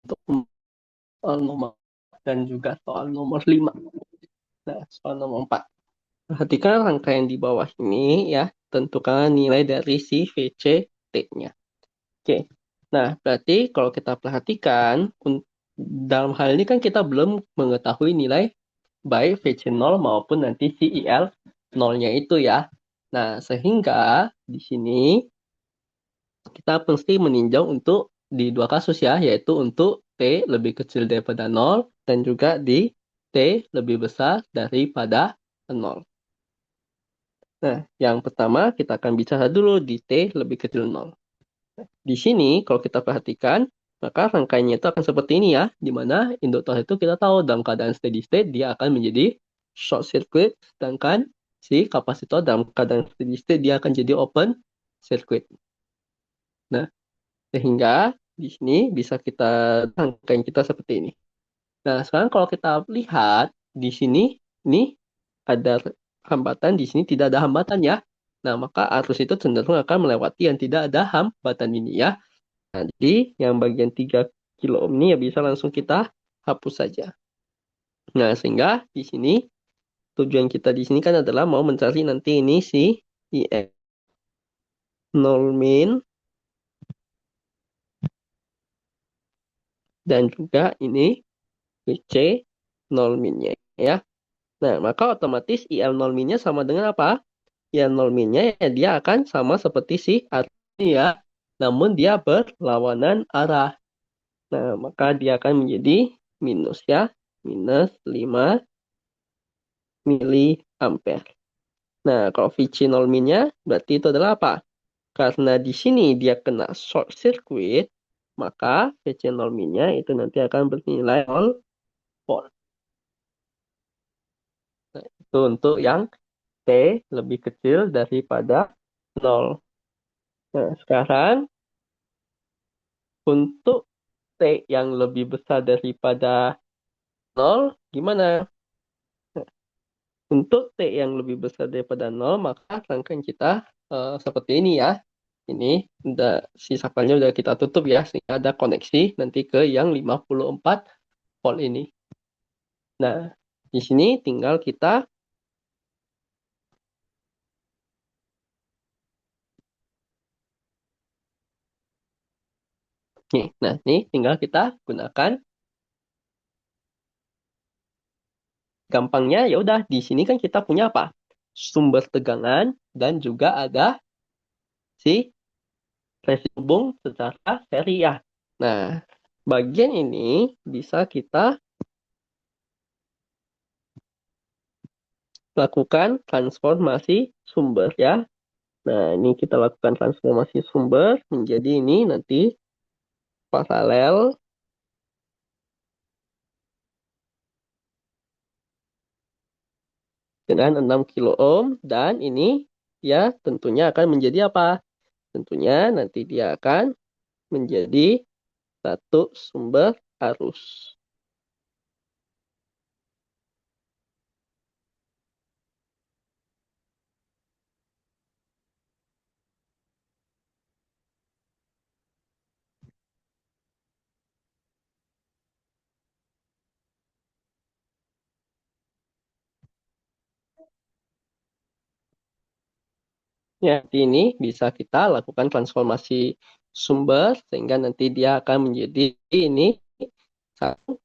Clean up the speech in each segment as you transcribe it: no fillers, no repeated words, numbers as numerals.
untuk soal nomor dan juga soal nomor 5. Nah, soal nomor 4. Perhatikan rangkaian di bawah ini ya. Tentukan nilai dari si VCT-nya. Oke. Nah, berarti kalau kita perhatikan, dalam hal ini kan kita belum mengetahui nilai baik VC0 maupun nanti si IL0-nya itu ya. Nah, sehingga di sini kita mesti meninjau untuk di dua kasus ya, yaitu untuk T lebih kecil daripada 0 dan juga di T lebih besar daripada 0. Nah, yang pertama kita akan bicara dulu di T lebih kecil 0. Di sini kalau kita perhatikan, maka rangkaiannya itu akan seperti ini ya, di mana induktor itu kita tahu dalam keadaan steady state dia akan menjadi short circuit, sedangkan si kapasitor dalam keadaan steady state dia akan jadi open circuit. Nah, sehingga di sini bisa kita rangkaian kita seperti ini. Nah, sekarang kalau kita lihat di sini, ini ada hambatan, di sini tidak ada hambatan ya. Nah, maka arus itu cenderung akan melewati yang tidak ada hambatan ini ya. Nah, jadi yang bagian 3 kilo ohm ini ya bisa langsung kita hapus saja. Nah, sehingga di sini tujuan kita di sini kan adalah mau mencari nanti ini si IF 0 min dan juga ini VC 0 minnya ya. Nah, maka otomatis IL0 minnya sama dengan apa? IL0 minnya ya dia akan sama seperti si arus ini ya. Namun dia berlawanan arah. Nah, maka dia akan menjadi minus ya. Minus 5 miliampere. Nah, kalau VC0 minnya berarti itu adalah apa? Karena di sini dia kena short circuit, maka VC0 minnya itu nanti akan bernilai 0 volt. Nah, itu untuk yang T lebih kecil daripada 0. Nah, sekarang untuk T yang lebih besar daripada 0, gimana? Nah, untuk T yang lebih besar daripada 0, maka rangkaian kita seperti ini ya. Ini udah sisa filenya udah kita tutup ya, sehingga ada koneksi nanti ke yang 54 volt ini. Nah, di sini tinggal kita nih. Nah, ini tinggal kita gunakan gampangnya ya udah di sini kan kita punya apa? Sumber tegangan dan juga ada si resistance secara seri ya. Nah, bagian ini bisa kita lakukan transformasi sumber ya. Nah, ini kita lakukan transformasi sumber menjadi ini nanti paralel dengan 6 kilo ohm dan ini ya tentunya akan menjadi apa? Tentunya nanti dia akan menjadi satu sumber arus. Ya, ini bisa kita lakukan transformasi sumber sehingga nanti dia akan menjadi ini satu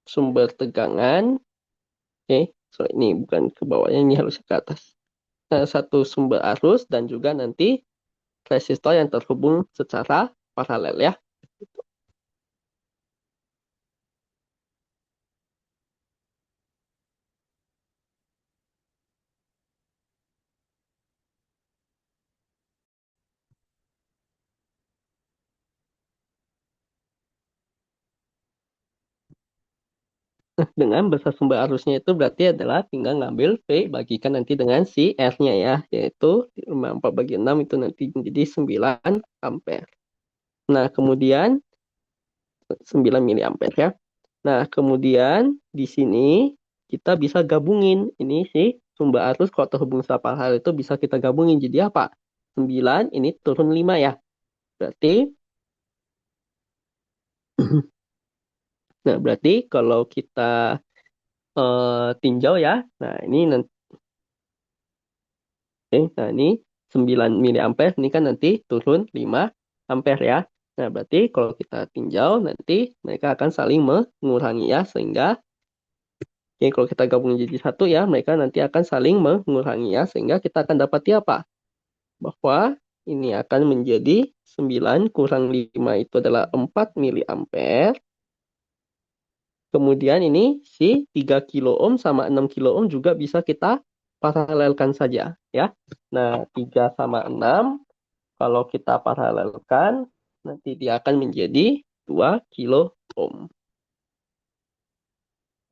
sumber tegangan. Oke, so ini bukan ke bawahnya, ini harus ke atas. Nah, satu sumber arus dan juga nanti resistor yang terhubung secara paralel ya. Dengan besar sumber arusnya itu berarti adalah tinggal ngambil P bagikan nanti dengan si R-nya ya, yaitu 4 bagi 6 itu nanti menjadi 9 ampere. Nah, kemudian 9 miliampere ya. Nah, kemudian di sini kita bisa gabungin ini sih sumber arus kalau terhubung secara paralel itu bisa kita gabungin jadi apa? 9 ini turun 5 ya. Berarti Nah, berarti kalau kita tinjau ya, nah ini nanti, nah ini 9 miliampere, ini kan nanti turun 5 ampere ya. Nah, berarti kalau kita tinjau, nanti mereka akan saling mengurangi ya, sehingga ya, kalau kita gabung jadi satu ya, mereka nanti akan saling mengurangi ya, sehingga kita akan dapati apa? Bahwa ini akan menjadi 9 kurang 5 itu adalah 4 miliampere. Kemudian ini si 3 kilo ohm sama 6 kilo ohm juga bisa kita paralelkan saja ya. Nah, 3 sama 6 kalau kita paralelkan nanti dia akan menjadi 2 kilo ohm.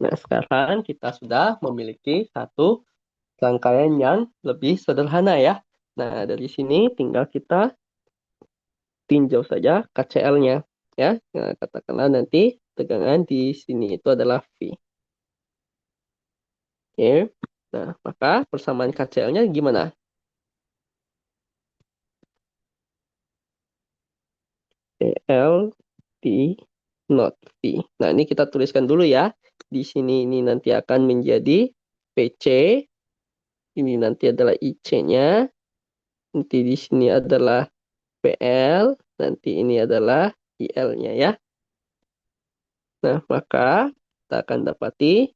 Nah, sekarang kita sudah memiliki satu rangkaian yang lebih sederhana ya. Nah, dari sini tinggal kita tinjau saja KCL-nya ya. Nah, katakanlah nanti tegangan di sini itu adalah V. Oke. Nah, maka persamaan KCL-nya gimana? PL T not V. Nah, ini kita tuliskan dulu ya. Di sini ini nanti akan menjadi PC. Ini nanti adalah IC-nya. Nanti di sini adalah PL. Nanti ini adalah IL-nya ya. Nah, maka kita akan dapati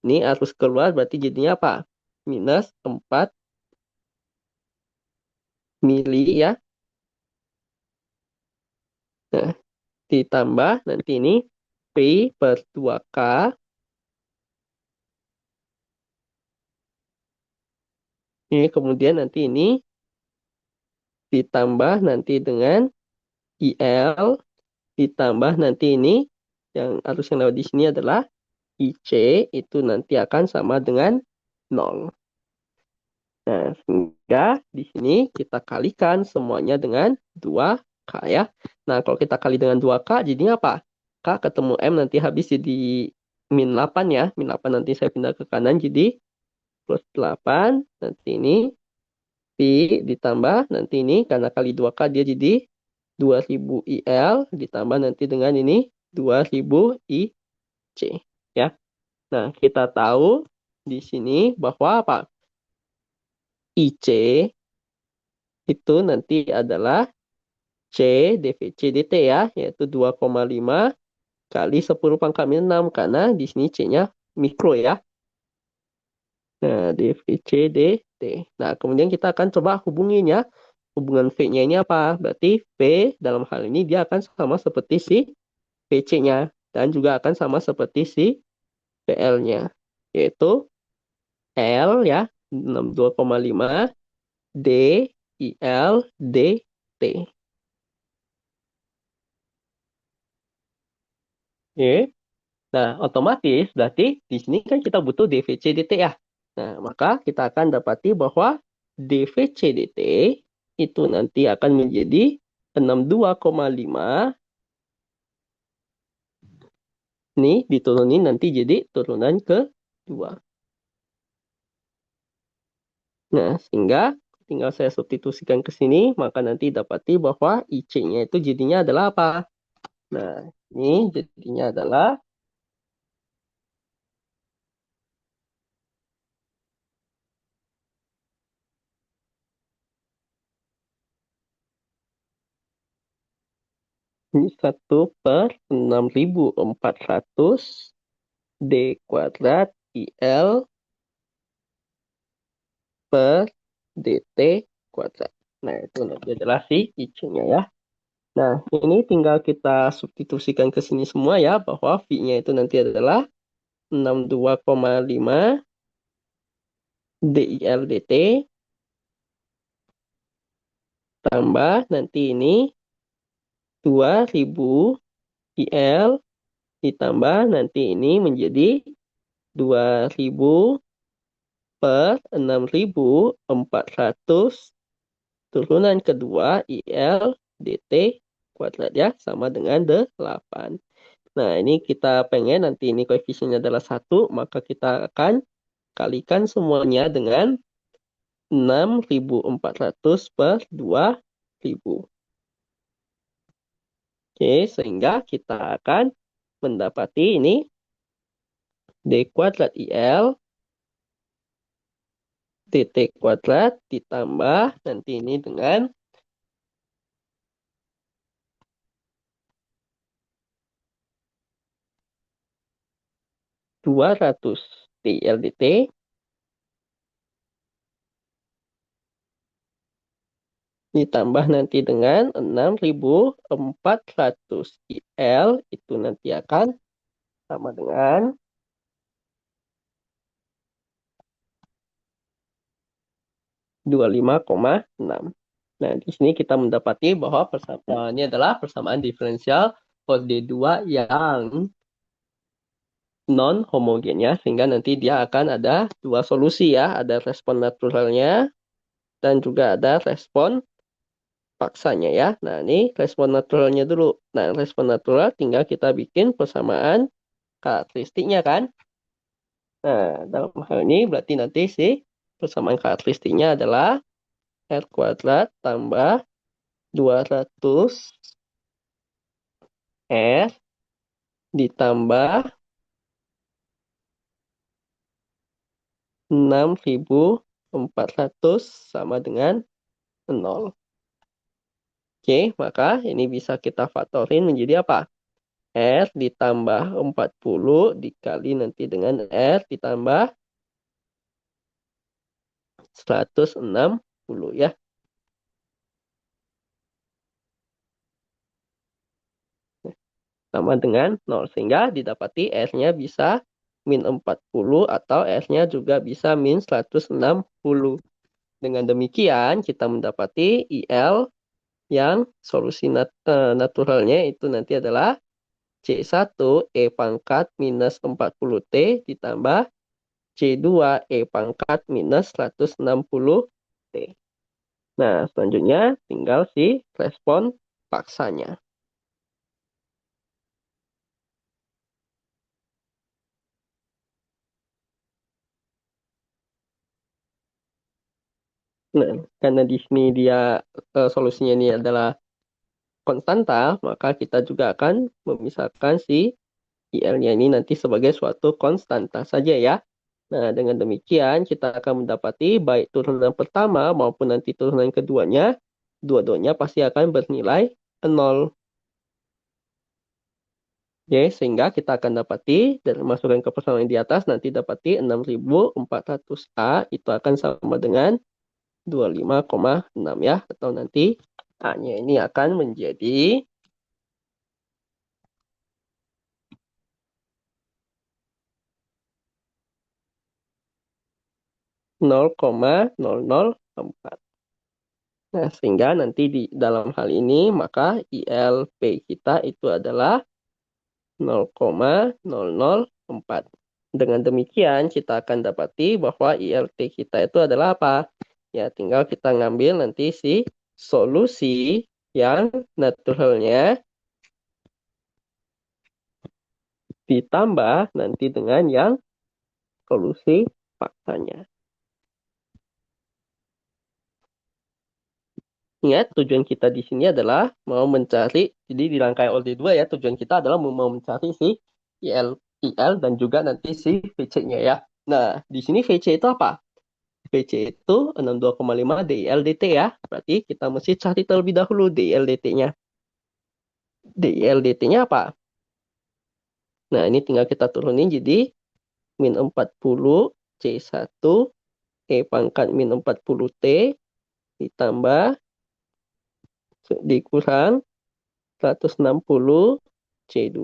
ini arus keluar berarti jadinya apa? Minus 4 mili ya. Nah, ditambah nanti ini P per 2K. Ini kemudian nanti ini ditambah nanti dengan IL. Ditambah nanti ini yang arus yang lewat di sini adalah IC. Itu nanti akan sama dengan 0. Nah, sehingga di sini kita kalikan semuanya dengan 2K ya. Nah, kalau kita kali dengan 2K, jadinya apa? K ketemu M nanti habis jadi min 8 ya. Min 8 nanti saya pindah ke kanan jadi plus 8. Nanti ini Pi ditambah nanti ini karena kali 2K dia jadi 2000 IL ditambah nanti dengan ini 2000 IC ya. Nah, kita tahu di sini bahwa apa? IC itu nanti adalah C dVC dt ya, yaitu 2,5 kali 10 pangkat minus 6 karena di sini C-nya mikro ya. Nah, dVC dt. Nah, kemudian kita akan coba hubungin ya. Hubungan V-nya ini apa? Berarti V dalam hal ini dia akan sama seperti si VC-nya dan juga akan sama seperti si PL-nya, yaitu L ya 62,5 D IL DT. Oke. Nah, otomatis berarti di sini kan kita butuh DVC DT ya. Nah, maka kita akan dapati bahwa DVC DT itu nanti akan menjadi 62,5. Nih diturunin nanti jadi turunan kedua. Nah, sehingga tinggal saya substitusikan ke sini, maka nanti dapati bahwa IC-nya itu jadinya adalah apa? Nah, ini jadinya adalah ini 1/6400 D kuadrat IL per DT kuadrat. Nah, itu nanti adalah si IC-nya ya. Nah, ini tinggal kita substitusikan ke sini semua ya, bahwa V-nya itu nanti adalah 62,5 DIL DT tambah nanti ini 2000 IL ditambah nanti ini menjadi 2000 per 6400 turunan kedua IL DT kuadrat ya sama dengan 8. Nah, ini kita pengen nanti ini koefisiennya adalah 1, maka kita akan kalikan semuanya dengan 6400 per 2000. Oke, sehingga kita akan mendapati ini D kuadrat IL DT kuadrat ditambah nanti ini dengan 200 DL DT ditambah nanti dengan 6.400 IL itu nanti akan sama dengan 25,6. Nah, di sini kita mendapati bahwa ini adalah persamaan diferensial OD2 yang non homogen ya, sehingga nanti dia akan ada dua solusi ya, ada respon naturalnya dan juga ada respon paksanya ya. Nah, ini respon naturalnya dulu. Nah, respon natural tinggal kita bikin persamaan karakteristiknya kan. Nah, dalam hal ini berarti nanti si persamaan karakteristiknya adalah R kuadrat tambah 200 R ditambah 6.400 sama dengan 0. Oke, maka ini bisa kita faktorin menjadi apa? R ditambah 40 dikali nanti dengan R ditambah 160 ya. Sama dengan 0. Sehingga didapati R-nya bisa min 40 atau R-nya juga bisa min 160. Dengan demikian kita mendapati IL yang solusi naturalnya itu nanti adalah C1 E pangkat minus 40T ditambah C2 E pangkat minus 160T. Nah, selanjutnya tinggal si respon paksanya. Nah, karena di sini dia solusinya ini adalah konstanta, maka kita juga akan memisahkan si IL-nya ini nanti sebagai suatu konstanta saja ya. Nah, dengan demikian kita akan mendapati baik turunan pertama maupun nanti turunan keduanya, dua-duanya pasti akan bernilai 0. Oke, sehingga kita akan dapati dari masukkan ke persamaan di atas nanti dapati 6.400A itu akan sama dengan 25,6 ya. Atau nanti A-nya ini akan menjadi 0,004. Nah, sehingga nanti di dalam hal ini maka ILP kita itu adalah 0,004. Dengan demikian kita akan dapati bahwa ILT kita itu adalah apa? Ya, tinggal kita ngambil nanti si solusi yang naturalnya ditambah nanti dengan yang solusi paksanya. Ingat, tujuan kita di sini adalah mau mencari, jadi di rangkai OD2 ya, tujuan kita adalah mau mencari si IL dan juga nanti si VC-nya ya. Nah, di sini VC itu apa? VC itu 62,5 DILDT ya. Berarti kita mesti cari terlebih dahulu DILDT-nya. DILDT-nya apa? Nah, ini tinggal kita turunin jadi min 40 C1 E pangkat min 40T ditambah dikurang 160 C2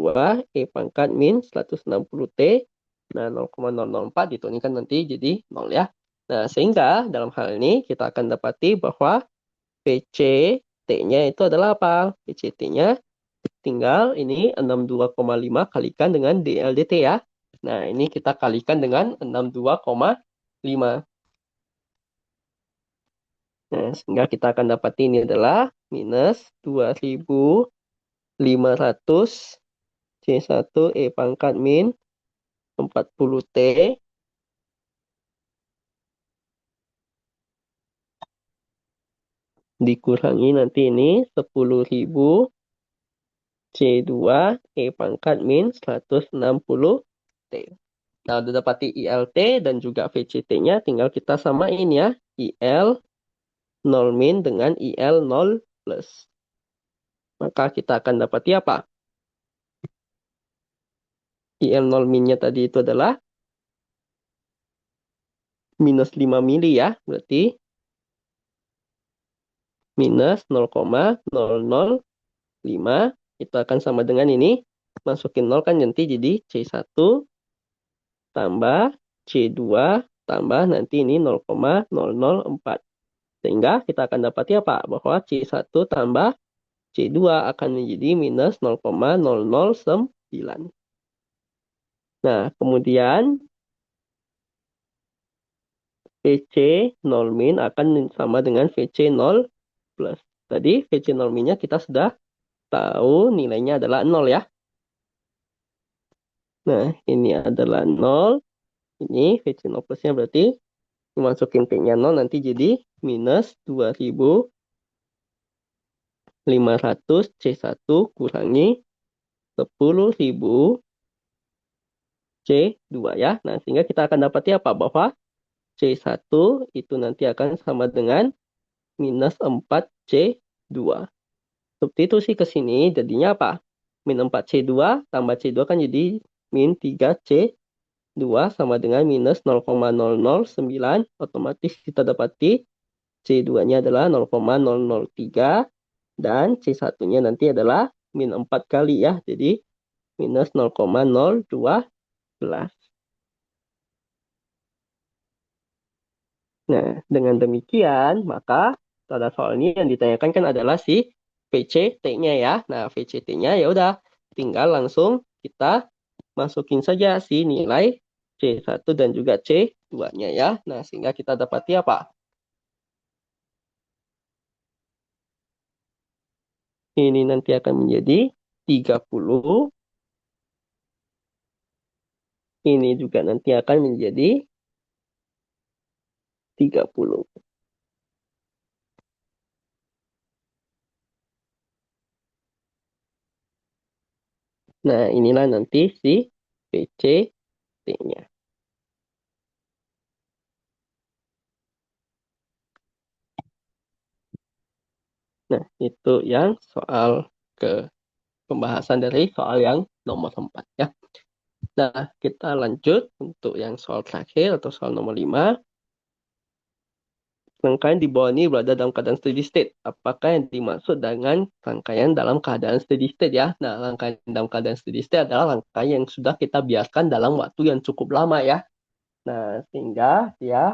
E pangkat min 160T. Nah, 0,004 itu ini kan nanti jadi 0 ya. Nah, sehingga dalam hal ini kita akan dapati bahwa PCT-nya itu adalah apa? PCT-nya tinggal ini 62,5 kalikan dengan DLDT ya. Nah, ini kita kalikan dengan 62,5. Nah, sehingga kita akan dapat ini adalah minus 2.500 C1 E pangkat min 40T dikurangi nanti ini 10.000 C2 E pangkat min 160T. Nah, udah dapati ILT dan juga VCT-nya, tinggal kita samain ya. IL 0 min dengan IL 0 plus. Maka kita akan dapati apa? IL 0 minnya tadi itu adalah minus 5 mili ya. Berarti minus 0,005 itu akan sama dengan ini. Masukin 0 kan nanti jadi C1 tambah C2 tambah nanti ini 0,004. Sehingga kita akan dapati apa? Bahwa C1 tambah C2 akan menjadi minus 0,009. Nah, kemudian VC 0 min akan sama dengan VC 0 plus. Tadi VC 0 minnya kita sudah tahu nilainya adalah 0 ya. Nah, ini adalah 0. Ini VC 0 plusnya berarti dimasukin P-nya 0 nanti jadi minus 2.500 C1 kurangi 10.000 C2 ya. Nah, sehingga kita akan dapati apa? Bahwa C1 itu nanti akan sama dengan minus 4C2. Substitusi sih ke sini, jadinya apa? Min 4C2 tambah C2 kan jadi min 3C2 sama dengan minus 0,009. Otomatis kita dapati C2-nya adalah 0,003 dan C1-nya nanti adalah min 4 kali ya. Jadi minus 0,012. Nah, dengan demikian, maka pada soal ini yang ditanyakan kan adalah si VCT-nya ya. Nah, VCT-nya ya udah tinggal langsung kita masukin saja si nilai C1 dan juga C2-nya ya. Nah, sehingga kita dapati apa? Ini nanti akan menjadi 30. Ini juga nanti akan menjadi 30. Nah, inilah nanti si VCT-nya. Nah, itu yang soal ke pembahasan dari soal yang nomor 4 ya. Nah, kita lanjut untuk yang soal terakhir atau soal nomor 5. Rangkaian di bawah ini berada dalam keadaan steady state. Apakah yang dimaksud dengan rangkaian dalam keadaan steady state ya? Nah, rangkaian dalam keadaan steady state adalah rangkaian yang sudah kita biarkan dalam waktu yang cukup lama ya. Nah, sehingga dia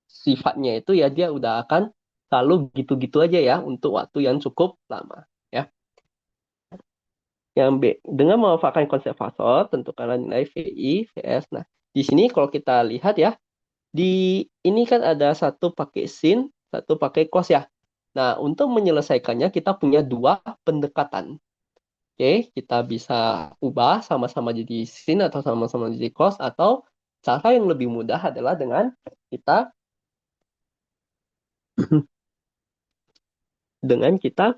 sifatnya itu ya dia udah akan selalu gitu-gitu aja ya untuk waktu yang cukup lama ya. Yang B, dengan memanfaatkan konsep fasor, tentukanlah nilai VI, VS. Nah, di sini kalau kita lihat ya, di ini kan ada satu pakai sin, satu pakai cos ya. Nah, untuk menyelesaikannya kita punya dua pendekatan. Oke, kita bisa ubah sama-sama jadi sin atau sama-sama jadi cos, atau cara yang lebih mudah adalah dengan kita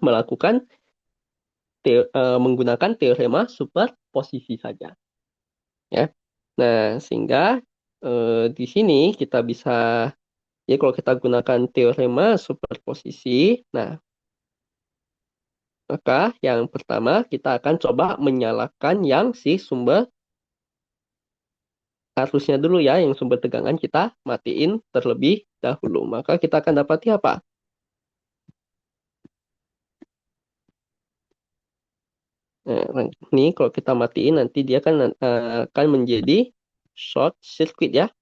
melakukan menggunakan teorema superposisi saja. Ya. Nah, sehingga di sini kita bisa, ya kalau kita gunakan teorema superposisi, nah, maka yang pertama kita akan coba menyalakan yang si sumber arusnya dulu ya, yang sumber tegangan kita matiin terlebih dahulu. Maka kita akan dapati apa? Nah, ini kalau kita matiin nanti dia kan akan menjadi short circuit ya.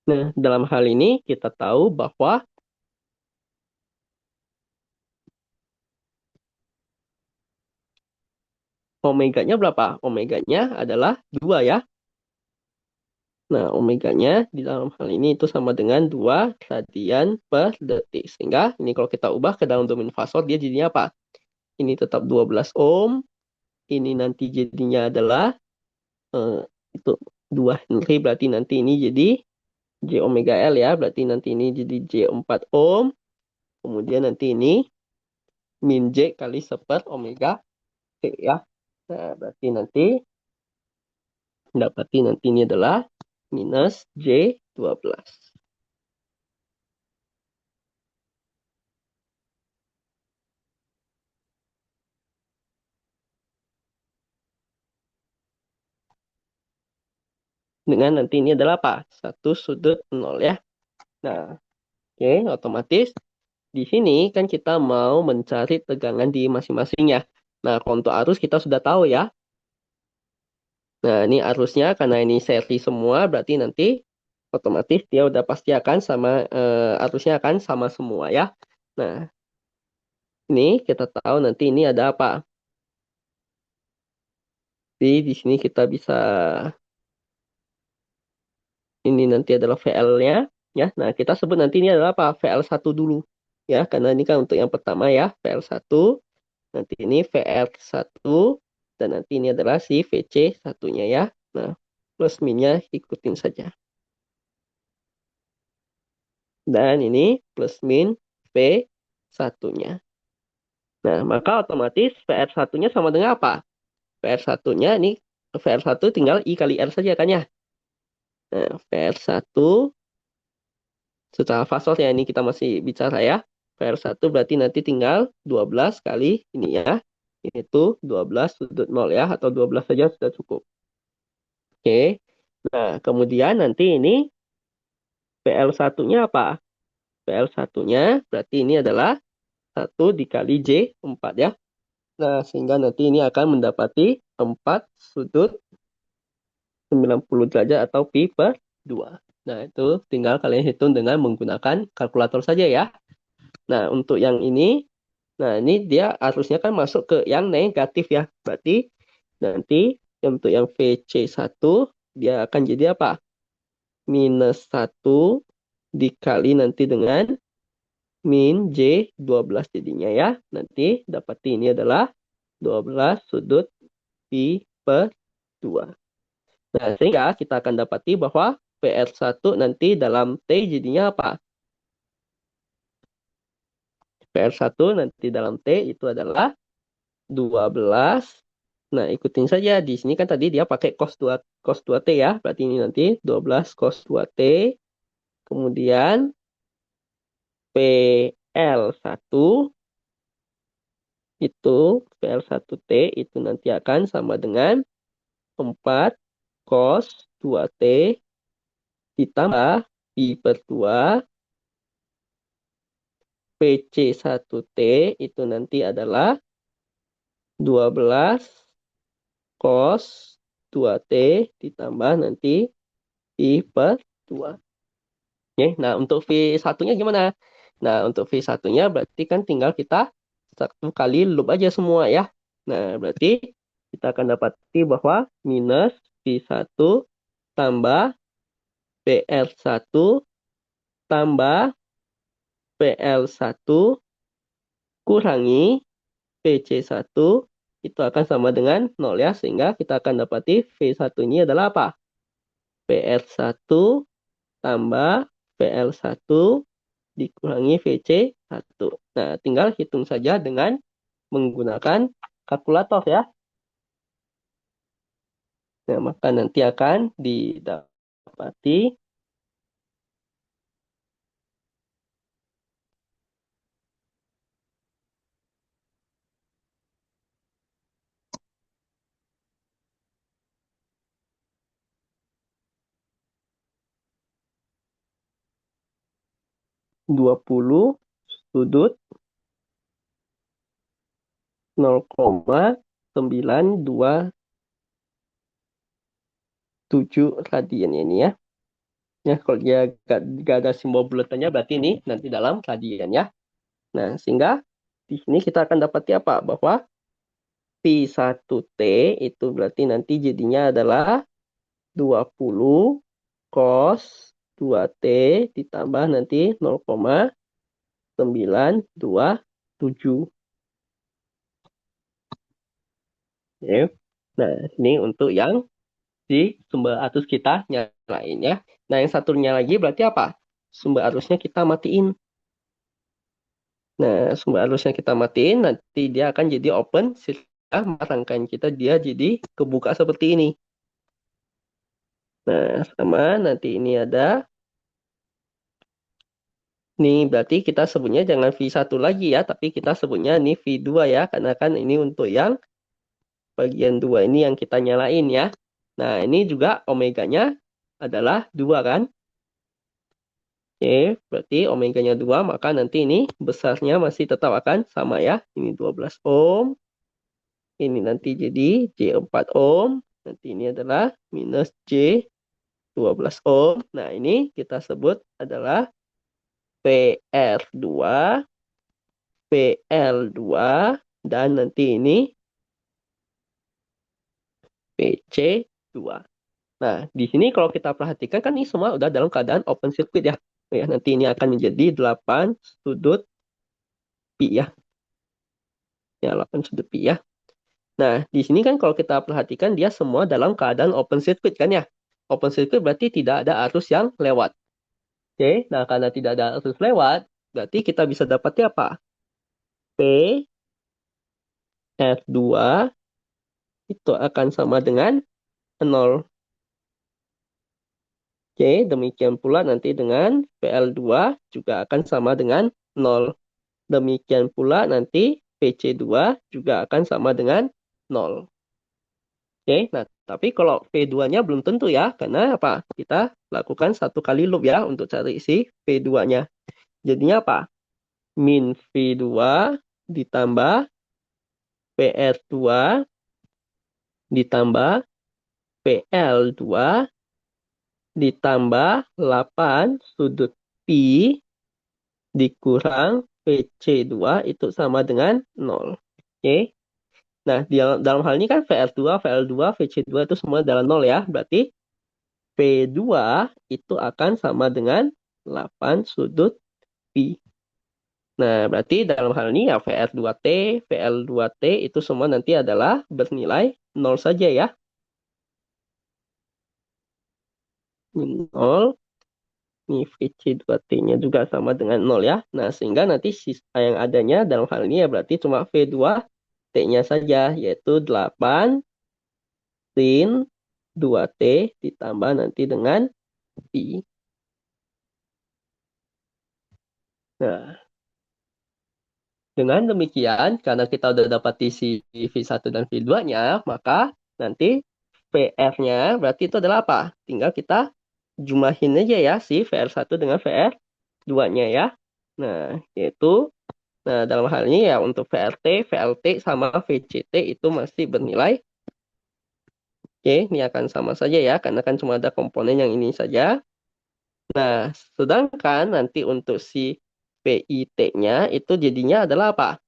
Nah, dalam hal ini kita tahu bahwa omeganya berapa? Omeganya adalah 2 ya. Nah, omeganya di dalam hal ini itu sama dengan 2 radian per detik. Sehingga ini kalau kita ubah ke dalam domain fasor, dia jadinya apa? Ini tetap 12 ohm. Ini nanti jadinya adalah itu 2 Henry. Berarti nanti ini jadi J omega L ya. Berarti nanti ini jadi J 4 ohm. Kemudian nanti ini min J kali seper omega T ya. Nah, berarti nanti dapati nanti ini adalah minus J 12. Dengan nanti ini adalah apa? Satu sudut 0 ya. Nah, oke, otomatis di sini kan kita mau mencari tegangan di masing-masingnya. Nah, kontur arus kita sudah tahu ya. Nah, ini arusnya karena ini seri semua, berarti nanti otomatis dia udah pasti akan sama, arusnya akan sama semua ya. Nah, ini kita tahu nanti ini ada apa. Jadi di sini kita bisa, ini nanti adalah VL-nya ya. Nah, kita sebut nanti ini adalah apa? VL1 dulu ya, karena ini kan untuk yang pertama ya, VL1. Nanti ini VR1 dan nanti ini adalah si VC satunya ya. Nah, plus minnya ikutin saja. Dan ini plus min V satunya. Nah, maka otomatis VR satunya sama dengan apa? VR satunya ini VR satu tinggal I kali R saja kan ya. Nah, VR satu setelah fasor ya, ini kita masih bicara ya. VR satu berarti nanti tinggal 12 kali ini ya. Itu 12 sudut 0 ya, atau 12 saja sudah cukup. Oke. Nah, kemudian nanti ini PL satunya apa? PL satunya berarti ini adalah 1 dikali J 4 ya. Nah, sehingga nanti ini akan mendapati 4 sudut 90 derajat atau pi per 2. Nah, itu tinggal kalian hitung dengan menggunakan kalkulator saja ya. Nah, untuk yang ini, nah ini dia arusnya kan masuk ke yang negatif ya. Berarti nanti untuk yang VC1 dia akan jadi apa? -1 dikali nanti dengan min J 12 jadinya ya. Nanti dapat ini adalah 12 sudut pi per 2. Nah, sehingga kita akan dapati bahwa PR1 nanti dalam T jadinya apa? PR1 nanti dalam T itu adalah 12. Nah, ikutin saja. Di sini kan tadi dia pakai cos 2T ya. Berarti ini nanti 12 cos 2T. Kemudian PL1 itu PL1T itu nanti akan sama dengan 4 cos 2T ditambah pi per 2 PC1T itu nanti adalah 12 cos 2T ditambah nanti pi per 2. Oke, nah untuk V1-nya gimana? Nah, untuk V1-nya berarti kan tinggal kita satu kali loop aja semua ya. Nah, berarti kita akan dapati bahwa minus V1 tambah PR1 tambah PL1 kurangi PC1 itu akan sama dengan 0 ya. Sehingga kita akan dapati V1 ini adalah apa? PR1 tambah PL1 dikurangi VC1. Nah, tinggal hitung saja dengan menggunakan kalkulator ya. Nah, maka nanti akan didapati 20 sudut 0,927 radian ini ya. Ya, kalau dia gak ada simbol bulatannya berarti ini nanti dalam radian ya. Nah, sehingga di sini kita akan dapati apa? Bahwa Pi1T itu berarti nanti jadinya adalah 20 cos 2T ditambah nanti 0,927. Oke. Nah, ini untuk yang si sumber arus kita nyalain ya. Nah, yang satunya lagi berarti apa? Sumber arusnya kita matiin. Nah, sumber arusnya kita matiin, nanti dia akan jadi open setelah rangkaian kita dia jadi kebuka seperti ini. Nah, sama nanti ini ada. Nih, berarti kita sebutnya jangan V1 lagi ya, tapi kita sebutnya ini V2 ya, karena kan ini untuk yang bagian 2 ini yang kita nyalain ya. Nah, ini juga omeganya adalah 2 kan? Oke, berarti omeganya 2, maka nanti ini besarnya masih tetap akan sama ya. Ini 12 ohm, ini nanti jadi J4 ohm, nanti ini adalah minus J12 ohm. Nah, ini kita sebut adalah PR2, PL2, dan nanti ini PC2. Nah, di sini kalau kita perhatikan kan ini semua udah dalam keadaan open circuit ya. Ya, nanti ini akan menjadi 8 sudut pi ya. Ya, 8 sudut pi ya. Nah, di sini kan kalau kita perhatikan dia semua dalam keadaan open circuit kan ya. Open circuit berarti tidak ada arus yang lewat. Oke, nah karena tidak ada arus lewat, berarti kita bisa dapatnya apa? P F2 itu akan sama dengan 0. Oke, demikian pula nanti dengan PL2 juga akan sama dengan 0. Demikian pula nanti PC2 juga akan sama dengan 0. Oke, nah tapi kalau V2-nya belum tentu ya, karena apa? Kita lakukan satu kali loop ya untuk cari si V2-nya. Jadinya apa? Min V2 ditambah PR2 ditambah PL2 ditambah 8 sudut pi dikurang PC2 itu sama dengan 0. Oke. Nah, dalam hal ini kan VR2, VL2, VC2 itu semua adalah 0 ya. Berarti P2 itu akan sama dengan 8 sudut pi. Nah, berarti dalam hal ini ya VR2T, VL2T itu semua nanti adalah bernilai 0 saja ya. 0. Ini VC2T-nya juga sama dengan 0 ya. Nah, sehingga nanti sisa yang adanya dalam hal ini ya berarti cuma V2T-nya saja, yaitu 8 sin 2T ditambah nanti dengan pi. Nah, dengan demikian, karena kita udah dapat isi V1 dan V2-nya, maka nanti VR-nya berarti itu adalah apa? Tinggal kita jumlahin aja ya si VR1 dengan VR2-nya ya. Nah, yaitu dalam hal ini ya untuk VRT, VLT sama VCT itu masih bernilai. Oke, ini akan sama saja ya, karena kan cuma ada komponen yang ini saja. Nah, sedangkan nanti untuk si PIT-nya itu jadinya adalah apa?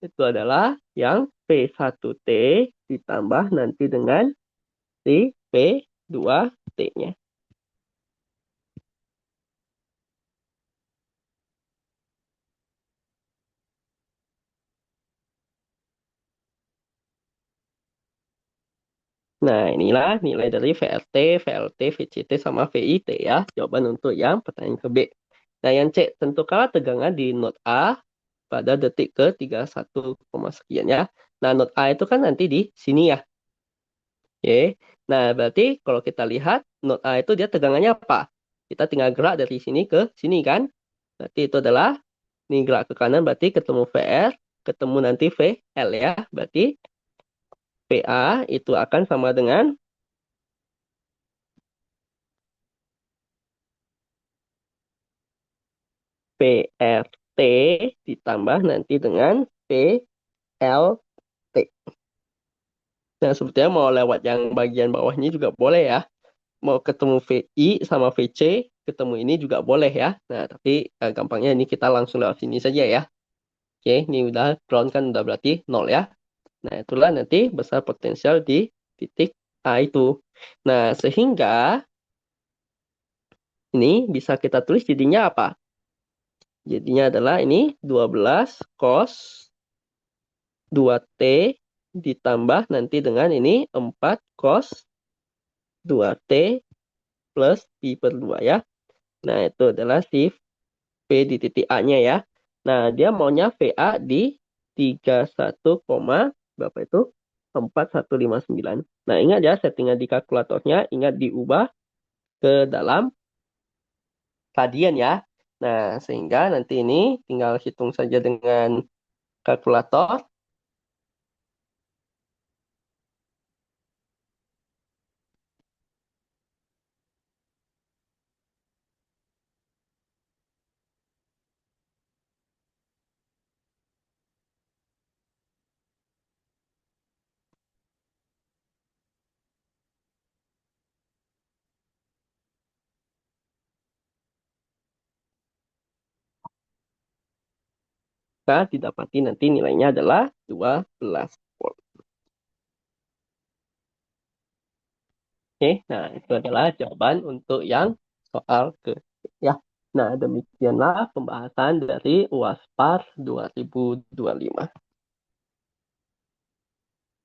Itu adalah yang P1T ditambah nanti dengan si P2T-nya. Nah, inilah nilai dari VRT, VLT, VCT, sama VIT ya. Jawaban untuk yang pertanyaan ke B. Nah, yang C, tentukanlah tegangan di node A pada detik ke 31, sekian ya. Nah, node A itu kan nanti di sini ya. Oke. Nah, berarti kalau kita lihat node A itu dia tegangannya apa? Kita tinggal gerak dari sini ke sini kan? Berarti itu adalah ini gerak ke kanan berarti ketemu VR, ketemu nanti VL ya. Berarti PA itu akan sama dengan PRT ditambah nanti dengan PLT. Nah, sebetulnya mau lewat yang bagian bawah ini juga boleh ya. Mau ketemu VI sama VC, ketemu ini juga boleh ya. Nah, tapi gampangnya ini kita langsung lewat sini saja ya. Oke, ini udah ground kan udah berarti 0 ya. Nah, itulah nanti besar potensial di titik A itu. Nah, sehingga ini bisa kita tulis jadinya apa? Jadinya adalah ini 12 cos 2T ditambah nanti dengan ini 4 cos 2T plus Pi per 2 ya. Nah, itu adalah si V di titik A-nya ya. Nah, dia maunya VA di 31, berapa itu? 4159. Nah, ingat ya settingan di kalkulatornya, ingat diubah ke dalam radian ya. Nah, sehingga nanti ini tinggal hitung saja dengan kalkulator. Maka didapati nanti nilainya adalah 12 volt. Oke, nah itu adalah jawaban untuk yang soal ke ya. Nah, demikianlah pembahasan dari UAS PAR 2025.